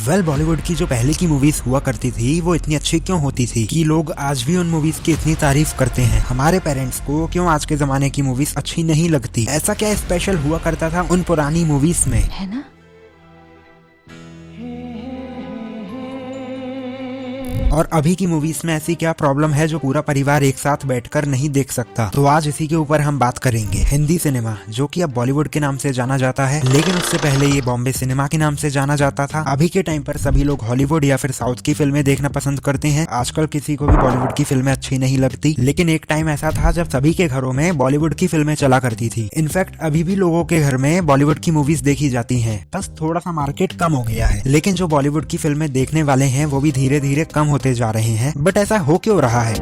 बॉलीवुड की जो पहले की मूवीज हुआ करती थी वो इतनी अच्छी क्यों होती थी कि लोग आज भी उन मूवीज की इतनी तारीफ करते हैं। हमारे पेरेंट्स को क्यों आज के जमाने की मूवीज अच्छी नहीं लगती? ऐसा क्या स्पेशल हुआ करता था उन पुरानी मूवीज में, है ना? और अभी की मूवीज में ऐसी क्या प्रॉब्लम है जो पूरा परिवार एक साथ बैठकर नहीं देख सकता? तो आज इसी के ऊपर हम बात करेंगे। हिंदी सिनेमा, जो कि अब बॉलीवुड के नाम से जाना जाता है, लेकिन उससे पहले ये बॉम्बे सिनेमा के नाम से जाना जाता था। अभी के टाइम पर सभी लोग हॉलीवुड या फिर साउथ की फिल्में देखना पसंद करते हैं। आजकल किसी को भी बॉलीवुड की फिल्में अच्छी नहीं लगती, लेकिन एक टाइम ऐसा था जब सभी के घरों में बॉलीवुड की फिल्में चला करती थी। इनफैक्ट अभी भी लोगों के घर में बॉलीवुड की मूवीज देखी जाती है, बस थोड़ा सा मार्केट कम हो गया है। लेकिन जो बॉलीवुड की फिल्में देखने वाले हैं वो भी धीरे धीरे कम होते जा रहे हैं। बट ऐसा हो क्यों रहा है?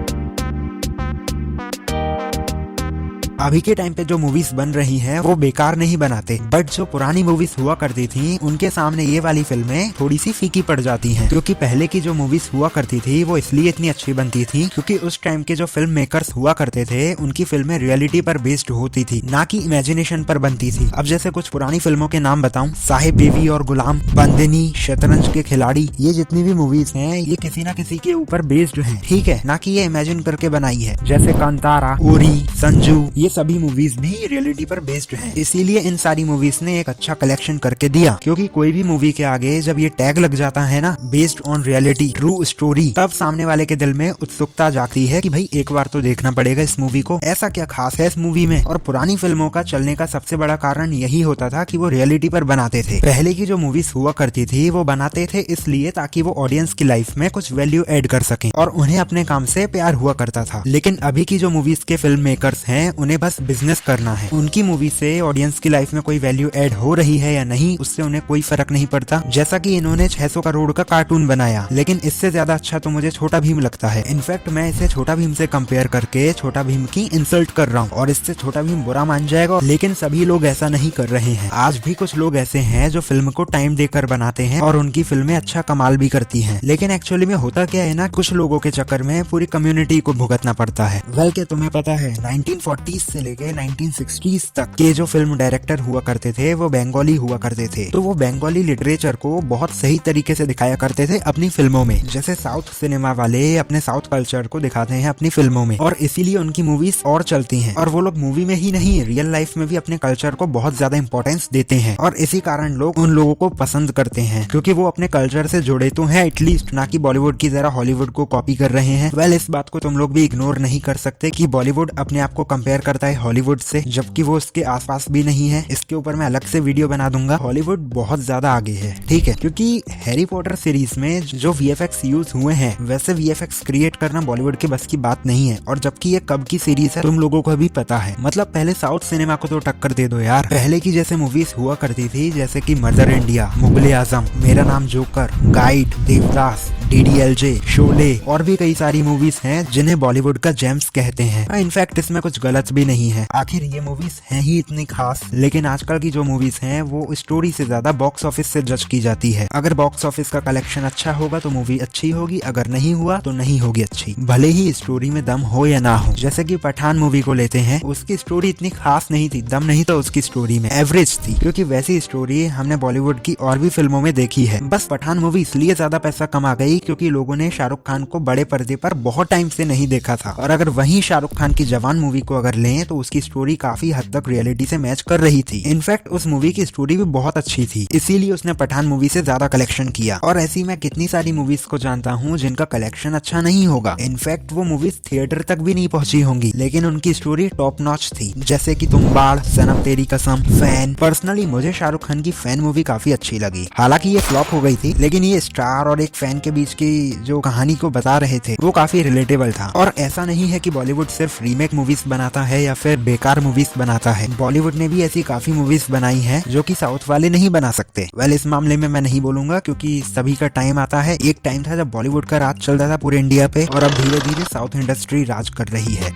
अभी के टाइम पे जो मूवीज बन रही हैं वो बेकार नहीं बनाते, बट जो पुरानी मूवीज हुआ करती थी उनके सामने ये वाली फिल्में थोड़ी सी फीकी पड़ जाती हैं। क्योंकि पहले की जो मूवीज हुआ करती थी वो इसलिए इतनी अच्छी बनती थी क्योंकि उस टाइम के जो फिल्म मेकर्स हुआ करते थे उनकी फिल्में रियलिटी पर बेस्ड होती थी, ना कि इमेजिनेशन पर बनती थी। अब जैसे कुछ पुरानी फिल्मों के नाम बताऊं, साहिब बीवी और गुलाम, बंदिनी, शतरंज के खिलाड़ी, ये जितनी भी मूवीज हैं ये किसी ना किसी के ऊपर बेस्ड हैं, ठीक है, ना कि ये इमेजिन करके बनाई है। जैसे कांतारा, उरी, संजू, ये सभी मूवीज भी रियलिटी पर बेस्ड हैं। इसीलिए इन सारी मूवीज ने एक अच्छा कलेक्शन करके दिया। क्योंकि कोई भी मूवी के आगे जब ये टैग लग जाता है ना, based on reality, true story, तब सामने वाले के दिल में उत्सुकता जागती है कि भाई एक बार तो देखना पड़ेगा इस मूवी को, ऐसा क्या खास है इस मूवी में। और पुरानी फिल्मों का चलने का सबसे बड़ा कारण यही होता था कि वो रियलिटी पर बनाते थे। पहले की जो मूवीज हुआ करती थी वो बनाते थे इसलिए ताकि वो ऑडियंस की लाइफ में कुछ वैल्यू ऐड कर सकें, और उन्हें अपने काम से प्यार हुआ करता था। लेकिन अभी की जो मूवीज के फिल्म मेकर्स हैं उन्हें बस बिजनेस करना है। उनकी मूवी से ऑडियंस की लाइफ में कोई वैल्यू ऐड हो रही है या नहीं, उससे उन्हें कोई फर्क नहीं पड़ता। जैसा कि इन्होंने 600 करोड़ का कार्टून बनाया, लेकिन इससे ज्यादा अच्छा तो मुझे छोटा भीम लगता है। इनफैक्ट मैं इसे छोटा भीम से कंपेयर करके छोटा भीम की इंसल्ट कर रहा हूँ, और इससे छोटा भीम बुरा मान जाएगा, लेकिन सभी लोग ऐसा नहीं कर रहे हैं। आज भी कुछ लोग ऐसे हैं जो फिल्म को टाइम देकर बनाते हैं और उनकी फिल्में अच्छा कमाल भी करती हैं। लेकिन एक्चुअली में होता क्या है ना, कुछ लोगों के चक्कर में पूरी कम्युनिटी को भुगतना पड़ता है। वेल क्या तुम्हें पता है 1940s से लेके 1960s तक के जो फिल्म डायरेक्टर हुआ करते थे वो बंगाली हुआ करते थे। तो वो बंगाली लिटरेचर को बहुत सही तरीके से दिखाया करते थे अपनी फिल्मों में, जैसे साउथ सिनेमा वाले अपने साउथ कल्चर को दिखाते हैं अपनी फिल्मों में, और इसीलिए उनकी मूवीज और चलती हैं। और वो लोग मूवी में ही नहीं, रियल लाइफ में भी अपने कल्चर को बहुत ज्यादा इंपॉर्टेंस देते हैं, और इसी कारण लोग उन लोगों को पसंद करते हैं क्योंकि वो अपने कल्चर से जुड़े तो हैं एटलीस्ट, ना कि बॉलीवुड की तरह हॉलीवुड को कॉपी कर रहे हैं। वेल इस बात को तुम लोग भी इग्नोर नहीं कर सकते कि बॉलीवुड अपने आप को कंपेयर करता है हॉलीवुड से, जबकि वो उसके आसपास भी नहीं है। इसके ऊपर मैं अलग से वीडियो बना दूंगा। हॉलीवुड बहुत ज्यादा आगे है, ठीक है, क्योंकि हैरी पॉटर सीरीज में जो वीएफएक्स यूज हुए हैं वैसे वीएफएक्स क्रिएट करना बॉलीवुड के बस की बात नहीं है। और जबकि ये कब की सीरीज है तुम लोगों को भी पता है। मतलब पहले साउथ सिनेमा को तो टक्कर दे दो यार। पहले की जैसे मूवीज हुआ करती थी, जैसे कि मदर इंडिया, मुगले आजम, मेरा नाम joker, guide, Devdas, DDLJ, Sholay, और भी कई सारी मूवीज हैं जिन्हें बॉलीवुड का जेम्स कहते हैं। इनफैक्ट इसमें कुछ गलत भी नहीं है, आखिर ये मूवीज हैं ही इतनी खास। लेकिन आजकल की जो मूवीज हैं वो स्टोरी से ज्यादा बॉक्स ऑफिस से जज की जाती है। अगर बॉक्स ऑफिस का कलेक्शन अच्छा होगा तो मूवी अच्छी होगी, अगर नहीं हुआ तो नहीं होगी अच्छी, भले ही स्टोरी में दम हो या ना हो। जैसे कि पठान मूवी को लेते हैं, उसकी स्टोरी इतनी खास नहीं थी, दम नहीं था उसकी स्टोरी में, एवरेज थी। क्योंकि वैसी स्टोरी हमने बॉलीवुड की और भी फिल्मों में देखी है। बस पठान मूवी इसलिए ज्यादा पैसा कमा गई क्योंकि लोगों ने शाहरुख खान को बड़े पर्दे पर बहुत टाइम से नहीं देखा था। और अगर वहीं शाहरुख खान की जवान मूवी को अगर लें तो उसकी स्टोरी काफी हद तक रियलिटी से मैच कर रही थी। इनफैक्ट उस मूवी की स्टोरी भी बहुत अच्छी थी, इसीलिए उसने पठान मूवी से ज्यादा कलेक्शन किया। और ऐसी मैं कितनी सारी मूवीज को जानता हूँ जिनका कलेक्शन अच्छा नहीं होगा, इनफैक्ट वो मूवीज थिएटर तक भी नहीं पहुंची होंगी, लेकिन उनकी स्टोरी टॉप नॉच थी। जैसे कि तुम बाढ़, सनम तेरी कसम, फैन। पर्सनली मुझे शाहरुख खान की फैन मूवी काफी अच्छी लगी। हालांकि ये फ्लॉप हो गई थी, लेकिन ये स्टार और एक फैन के बीच की जो कहानी को बता रहे थे वो काफी रिलेटेबल था। और ऐसा नहीं है कि बॉलीवुड सिर्फ रीमेक मूवीज बनाता है या फिर बेकार मूवीज बनाता है। बॉलीवुड ने भी ऐसी काफी मूवीज बनाई हैं जो कि साउथ वाले नहीं बना सकते। वेल इस मामले में मैं नहीं बोलूंगा क्योंकि सभी का टाइम आता है। एक टाइम था जब बॉलीवुड का राज चलता था पूरे इंडिया पे, और अब धीरे धीरे साउथ इंडस्ट्री राज कर रही है।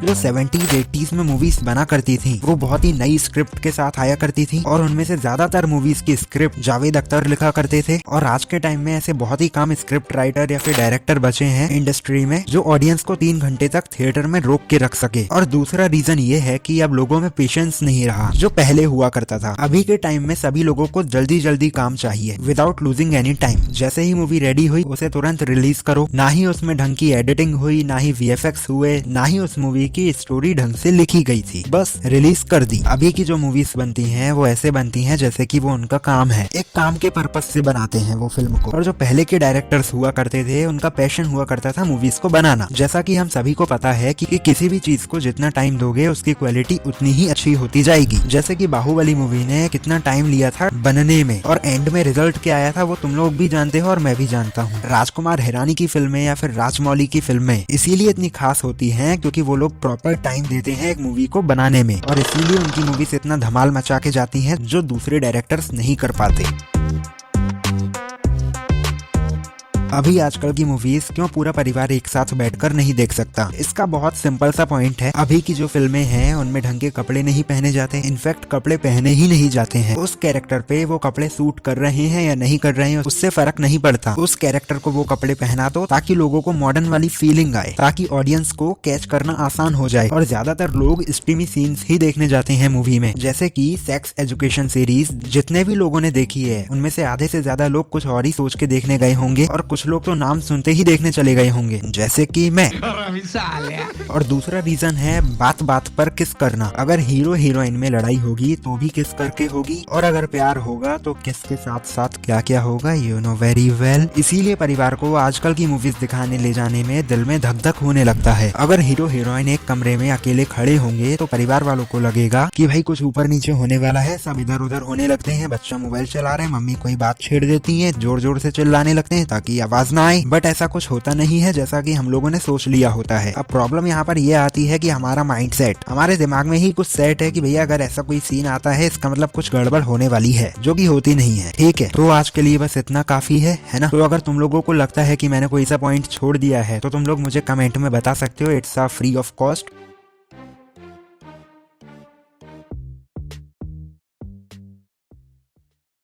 जो 70s 80s में मूवीज बना करती थी वो बहुत ही नई स्क्रिप्ट के साथ आया करती थी और उनमें से ज्यादातर मूवीज की स्क्रिप्ट जावेद अख्तर लिखा करते थे। और आज के टाइम में ऐसे बहुत ही कम स्क्रिप्ट राइटर या फिर डायरेक्टर बचे हैं इंडस्ट्री में जो ऑडियंस को 3 घंटे तक थिएटर में रोक के रख सके। और दूसरा रीजन ये है कि अब लोगों में पेशेंस नहीं रहा जो पहले हुआ करता था। अभी के टाइम में सभी लोगों को जल्दी जल्दी काम चाहिए विदाउट लूजिंग एनी टाइम। जैसे ही मूवी रेडी हुई उसे तुरंत रिलीज करो। ना ही उसमें ढंग की एडिटिंग हुई, ना ही VFX हुए, ना ही उस मूवी की स्टोरी ढंग से लिखी गई थी, बस रिलीज कर दी। अभी की जो मूवीज बनती हैं वो ऐसे बनती हैं जैसे कि वो उनका काम है, एक काम के पर्पज से बनाते हैं वो फिल्म को। और जो पहले के डायरेक्टर्स हुआ करते थे उनका पैशन हुआ करता था मूवीज को बनाना। जैसा कि हम सभी को पता है कि किसी भी चीज को जितना टाइम दोगे उसकी क्वालिटी उतनी ही अच्छी होती जाएगी। जैसे कि बाहुबली मूवी ने कितना टाइम लिया था बनने में और एंड में रिजल्ट क्या आया था वो तुम लोग भी जानते हो और मैं भी जानता हूँ। राजकुमार हिरानी की फिल्में या फिर राजमौली की फिल्में इसीलिए इतनी खास होती हैं क्योंकि वो लोग प्रॉपर टाइम देते हैं एक मूवी को बनाने में और इसीलिए उनकी मूवीज इतना धमाल मचा के जाती हैं जो दूसरे डायरेक्टर्स नहीं कर पाते। अभी आजकल की मूवीज क्यों पूरा परिवार एक साथ बैठकर नहीं देख सकता, इसका बहुत सिंपल सा पॉइंट है। अभी की जो फिल्में हैं उनमें ढंग के कपड़े नहीं पहने जाते, इनफैक्ट कपड़े पहने ही नहीं जाते हैं। उस कैरेक्टर पे वो कपड़े सूट कर रहे हैं या नहीं कर रहे हैं उससे फर्क नहीं पड़ता। उस कैरेक्टर को वो कपड़े पहना दो ताकि लोगों को मॉडर्न वाली फीलिंग आए, ताकि ऑडियंस को कैच करना आसान हो जाए। और ज्यादातर लोग स्ट्रीमी सीन्स ही देखने जाते हैं मूवी में, जैसे की सेक्स एजुकेशन सीरीज जितने भी लोगों ने देखी है उनमें से आधे से ज्यादा लोग कुछ और ही सोच के देखने गए होंगे और कुछ लोग तो नाम सुनते ही देखने चले गए होंगे जैसे कि मैं। और दूसरा रीजन है बात बात पर किस करना। अगर हीरो हीरोइन में लड़ाई होगी तो भी किस करके होगी और अगर प्यार होगा तो किस के साथ साथ क्या क्या होगा यू नो वेरी वेल। इसीलिए परिवार को आजकल की मूवीज दिखाने ले जाने में दिल में धक धक होने लगता है। अगर हीरो हीरोइन एक कमरे में अकेले खड़े होंगे तो परिवार वालों को लगेगा कि भाई कुछ ऊपर नीचे होने वाला है, सब इधर उधर होने लगते हैं, बच्चा मोबाइल चला रहे हैं, मम्मी कोई बात छेड़ देती है, जोर जोर से चिल्लाने लगते हैं ताकि आवाज ना आए। बट ऐसा कुछ होता नहीं है जैसा कि हम लोगों ने सोच लिया होता है। अब प्रॉब्लम यहाँ पर यह आती है कि हमारा माइंडसेट हमारे दिमाग में ही कुछ सेट है कि भैया अगर ऐसा कोई सीन आता है इसका मतलब कुछ गड़बड़ होने वाली है, जो कि होती नहीं है। ठीक है, तो आज के लिए बस इतना काफी है ना। तो अगर तुम लोगों को लगता है कि मैंने कोई सा पॉइंट छोड़ दिया है तो तुम लोग मुझे कमेंट में बता सकते हो, इट्स फ्री ऑफ कॉस्ट।